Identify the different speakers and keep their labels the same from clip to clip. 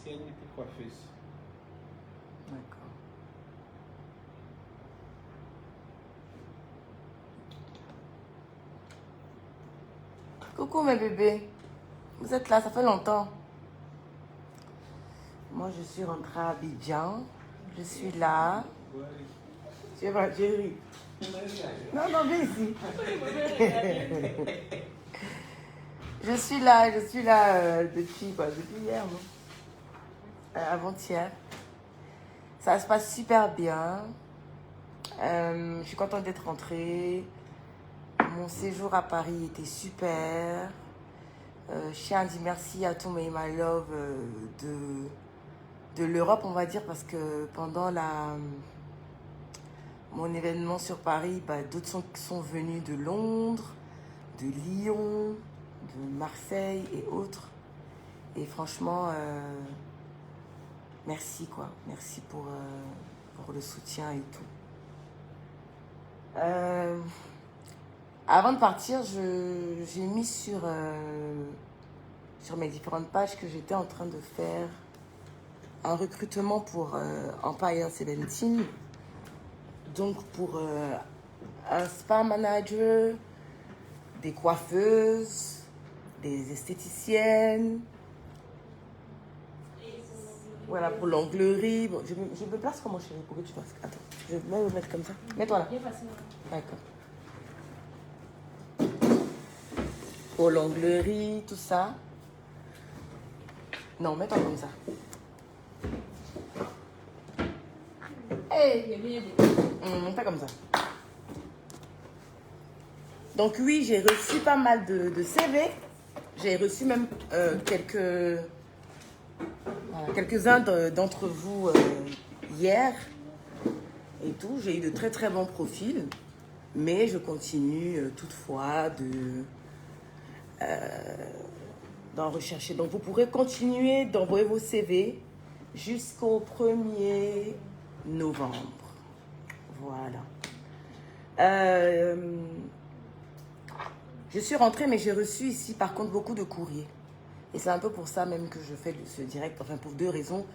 Speaker 1: ancienne était coiffeuse.
Speaker 2: D'accord. Coucou mes bébés. Vous êtes là, ça fait longtemps. Moi, je suis rentrée à Abidjan. Je suis là. Tu vas, chérie. Non, non, viens ici. Je suis là depuis hier, non? Avant-hier. Ça se passe super bien. Je suis contente d'être rentrée. Mon séjour à Paris était super. Je tiens à dire merci à tous mes my love de l'Europe, on va dire, parce que pendant mon événement sur Paris, d'autres sont venus de Londres, de Lyon, de Marseille et autres. Et franchement, merci quoi. Merci pour le soutien et tout. Avant de partir, j'ai mis sur mes différentes pages que j'étais en train de faire un recrutement pour Empire 17. Donc pour un spa manager, des coiffeuses, des esthéticiennes. Voilà, pour l'onglerie. Bon, je me place comment, chérie, pour que tu fasses. Attends, je vais me mettre comme ça. Mets-toi là. D'accord. Pour l'onglerie, tout ça. Non, mets-toi comme ça. Hey! Pas comme ça. Donc oui, j'ai reçu pas mal de CV. J'ai reçu même quelques-uns d'entre vous hier et tout. J'ai eu de très très bons profils. Mais je continue toutefois d'en rechercher. Donc vous pourrez continuer d'envoyer vos CV jusqu'au 1er novembre. Voilà. Je suis rentrée, mais j'ai reçu ici par contre beaucoup de courriers. Et c'est un peu pour ça même que je fais ce direct. Enfin, pour 2 raisons.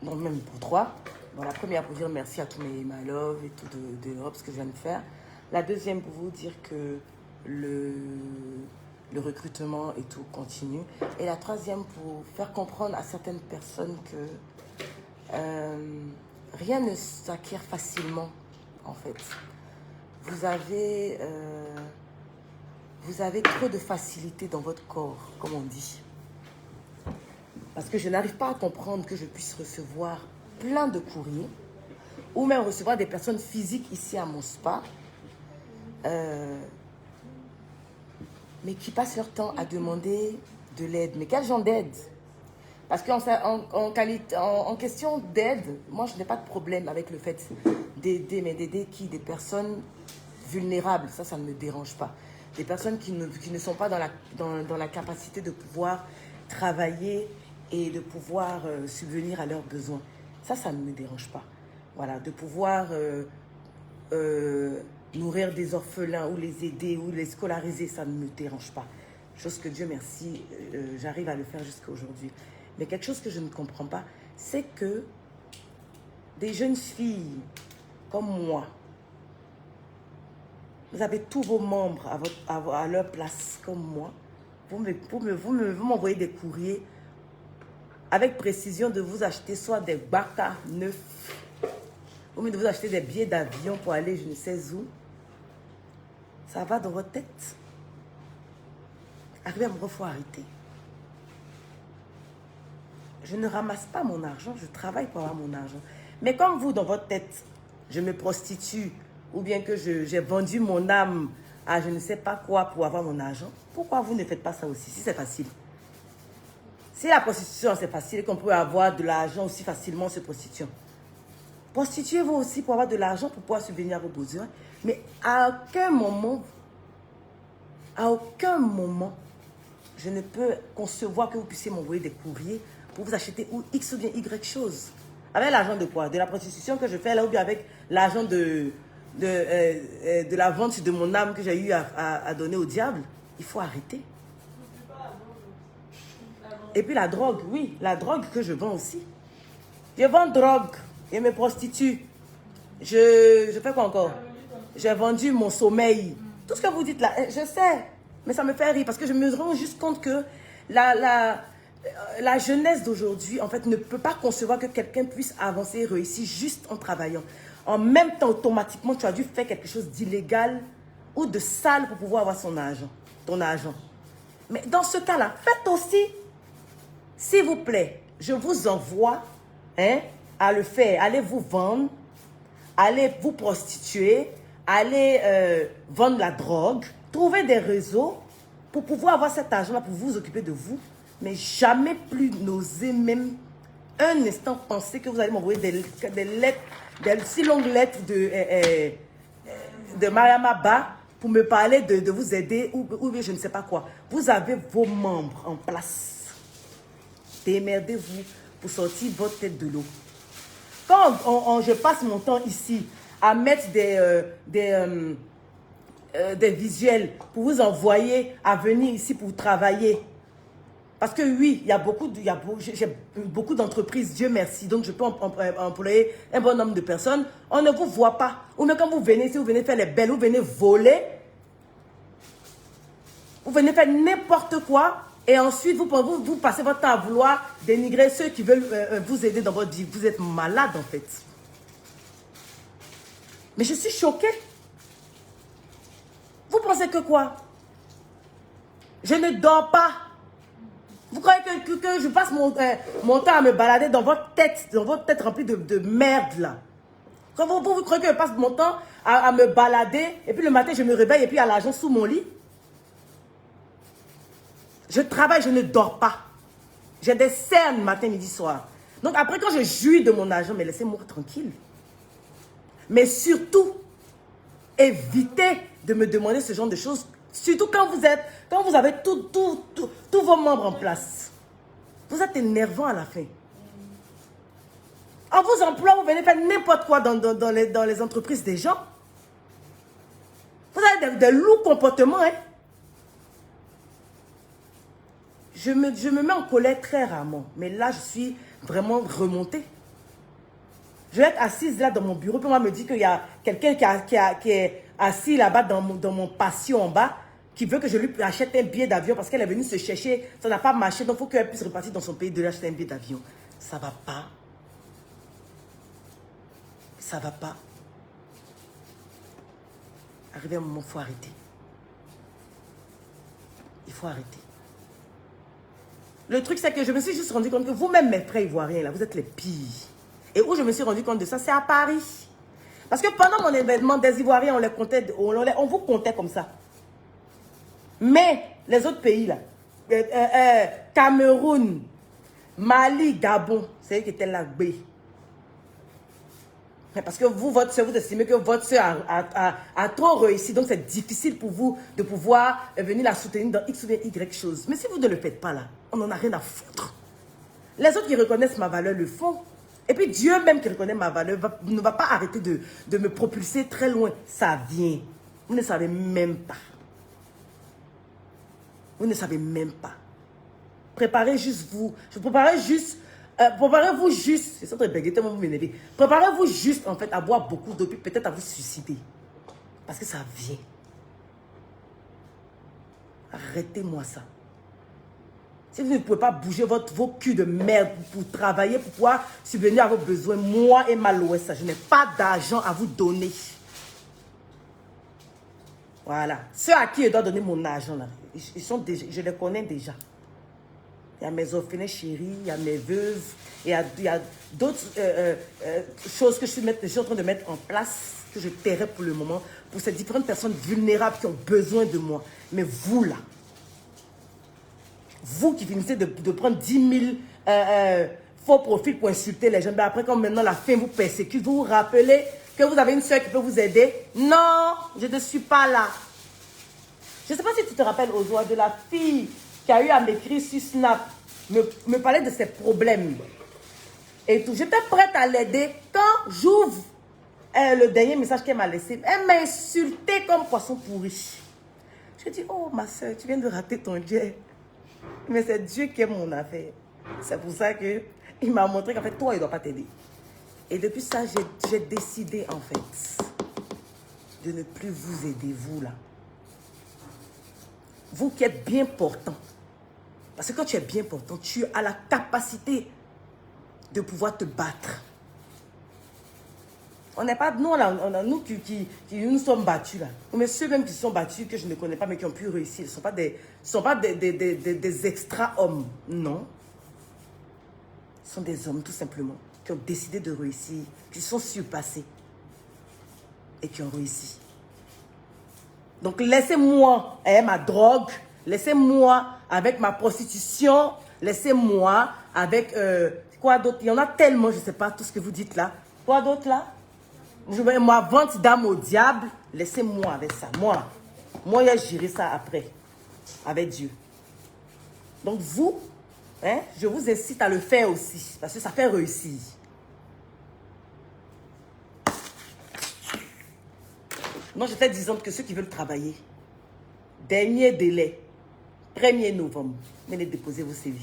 Speaker 2: Non, même pour 3. Bon, la première, pour dire merci à tous mes my love et tout de l'Europe, ce que je viens de faire. La deuxième, pour vous dire que le recrutement et tout continue. Et la troisième, pour faire comprendre à certaines personnes que rien ne s'acquiert facilement, en fait. Vous avez trop de facilité dans votre corps, comme on dit. Parce que je n'arrive pas à comprendre que je puisse recevoir plein de courriers ou même recevoir des personnes physiques ici à mon spa mais qui passent leur temps à demander de l'aide. Mais quel genre d'aide? Parce qu'en question d'aide, moi je n'ai pas de problème avec le fait d'aider, mais d'aider qui? Des personnes vulnérables, ça ne me dérange pas. Des personnes qui ne sont pas dans la capacité de pouvoir travailler et de pouvoir subvenir à leurs besoins. Ça ne me dérange pas. Voilà, de pouvoir nourrir des orphelins ou les aider ou les scolariser, ça ne me dérange pas. Chose que Dieu merci, j'arrive à le faire jusqu'à aujourd'hui. Mais quelque chose que je ne comprends pas, c'est que des jeunes filles comme moi, vous avez tous vos membres à leur place comme moi, vous m'envoyez des courriers avec précision de vous acheter soit des baka neufs, ou de vous acheter des billets d'avion pour aller je ne sais où. Ça va dans votre tête? Arrivé à me faut arrêter. Je ne ramasse pas mon argent, je travaille pour avoir mon argent. Mais comme vous, dans votre tête, je me prostitue, ou bien que j'ai vendu mon âme à je ne sais pas quoi pour avoir mon argent, pourquoi vous ne faites pas ça aussi, si c'est facile? Si la prostitution c'est facile et qu'on peut avoir de l'argent aussi facilement en se prostituant, prostituez-vous aussi pour avoir de l'argent pour pouvoir subvenir à vos besoins. Mais à aucun moment, je ne peux concevoir que vous puissiez m'envoyer des courriers pour vous acheter ou X ou bien Y chose. Avec l'argent de quoi? De la prostitution que je fais là ou bien avec l'argent de la vente de mon âme que j'ai eu à donner au diable? Il faut arrêter. Et puis la drogue, oui, la drogue que je vends aussi. Je vends drogue et me prostitue. Je fais quoi encore? J'ai vendu mon sommeil. Tout ce que vous dites là, je sais. Mais ça me fait rire parce que je me rends juste compte que la jeunesse d'aujourd'hui, en fait, ne peut pas concevoir que quelqu'un puisse avancer et réussir juste en travaillant. En même temps, automatiquement, tu as dû faire quelque chose d'illégal ou de sale pour pouvoir avoir ton argent. Mais dans ce cas-là, faites aussi, s'il vous plaît, je vous envoie à le faire. Allez vous vendre, allez vous prostituer, allez vendre la drogue, trouver des réseaux pour pouvoir avoir cet argent-là, pour vous occuper de vous. Mais jamais plus n'oser même un instant penser que vous allez m'envoyer des lettres, des si longues lettres de Mariama Ba pour me parler de vous aider ou je ne sais pas quoi. Vous avez vos membres en place. Démerdez-vous pour sortir votre tête de l'eau. Quand je passe mon temps ici à mettre des visuels pour vous envoyer à venir ici pour travailler. Parce que oui, j'ai beaucoup d'entreprises, Dieu merci, donc je peux employer un bon nombre de personnes. On ne vous voit pas. Ou même quand vous venez, si vous venez faire les belles, vous venez voler, vous venez faire n'importe quoi, et ensuite vous passez votre temps à vouloir dénigrer ceux qui veulent vous aider dans votre vie. Vous êtes malade en fait. Mais je suis choquée. Vous pensez que quoi? Je ne dors pas. Vous croyez que je passe mon temps à me balader dans votre tête remplie de merde là? Vous croyez que je passe mon temps à me balader et puis le matin je me réveille et puis il y a l'argent sous mon lit? Je travaille, je ne dors pas. J'ai des cernes matin, midi, soir. Donc après quand je jouis de mon argent, mais laissez-moi tranquille. Mais surtout, évitez de me demander ce genre de choses. Surtout quand vous avez tous vos membres en place. Vous êtes énervant à la fin. On vous emploie, vous venez faire n'importe quoi dans les entreprises des gens. Vous avez des lourds comportements. Hein? Je me mets en colère très rarement. Mais là, je suis vraiment remontée. Je vais être assise là dans mon bureau. Puis on va me dire qu'il y a quelqu'un qui est assis là-bas dans mon patio en bas, qui veut que je lui achète un billet d'avion parce qu'elle est venue se chercher. Ça n'a pas marché, donc il faut qu'elle puisse repartir dans son pays de lui acheter un billet d'avion. Ça va pas. Ça va pas. Arrivé un moment, il faut arrêter. Il faut arrêter. Le truc, c'est que je me suis juste rendu compte que vous-même, mes frères ivoiriens, là, vous êtes les pires. Et où je me suis rendu compte de ça, c'est à Paris. Parce que pendant mon événement, des Ivoiriens, on vous comptait comme ça. Mais les autres pays, là, Cameroun, Mali, Gabon, c'est eux qui étaient là. Parce que vous estimez que votre soeur a trop réussi. Donc, c'est difficile pour vous de pouvoir venir la soutenir dans X ou Y chose. Mais si vous ne le faites pas là, on n'en a rien à foutre. Les autres qui reconnaissent ma valeur le font. Et puis Dieu même qui reconnaît ma valeur ne va pas arrêter de me propulser très loin. Ça vient. Vous ne savez même pas. Vous ne savez même pas. Préparez-vous juste, c'est ça très bégué, tellement vous m'énervez. Préparez-vous juste en fait à boire beaucoup d'eau, puis peut-être à vous suicider. Parce que ça vient. Arrêtez-moi ça. Si vous ne pouvez pas bouger vos culs de merde pour travailler, pour pouvoir subvenir à vos besoins, moi et ma Loessa, je n'ai pas d'argent à vous donner. Voilà. Ceux à qui je dois donner mon argent, là, je les connais déjà. Il y a mes orphelins chéris, il y a mes veuves, il y a d'autres choses que je suis en train de mettre en place, que je tairai pour le moment, pour ces différentes personnes vulnérables qui ont besoin de moi. Mais vous, là, vous qui finissez de prendre 10 000 faux profils pour insulter les gens, mais après, quand maintenant la faim vous persécute, vous vous rappelez que vous avez une soeur qui peut vous aider? Non, je ne suis pas là. Je ne sais pas si tu te rappelles, Ozoa, de la fille qui a eu à m'écrire sur Snap, me parler de ses problèmes. Et tout. J'étais prête à l'aider. Quand j'ouvre le dernier message qu'elle m'a laissé, elle m'a insulté comme poisson pourri. Je dis, oh ma soeur, tu viens de rater ton jet. Mais c'est Dieu qui aime mon affaire. C'est pour ça qu'il m'a montré qu'en fait, toi, il ne doit pas t'aider. Et depuis ça, j'ai décidé, en fait, de ne plus vous aider, vous, là. Vous qui êtes bien portant. Parce que quand tu es bien portant, tu as la capacité de pouvoir te battre. On n'est pas, nous, nous qui nous sommes battus, là. Mais ceux même qui se sont battus, que je ne connais pas, mais qui ont pu réussir, ce ne sont pas des extra-hommes. Non. Ce sont des hommes, tout simplement, qui ont décidé de réussir, qui sont surpassés et qui ont réussi. Donc, laissez-moi ma drogue, laissez-moi avec ma prostitution, laissez-moi avec, quoi d'autre? Il y en a tellement, je ne sais pas, tout ce que vous dites là. Quoi d'autre là? Je vais ma vente d'âme au diable, laissez-moi avec ça. Moi, je gérerai ça après, avec Dieu. Donc vous, hein, je vous incite à le faire aussi, parce que ça fait réussir. Moi, j'étais disant que ceux qui veulent travailler, dernier délai, 1er novembre, venez déposer vos CV.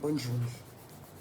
Speaker 2: Bonne journée.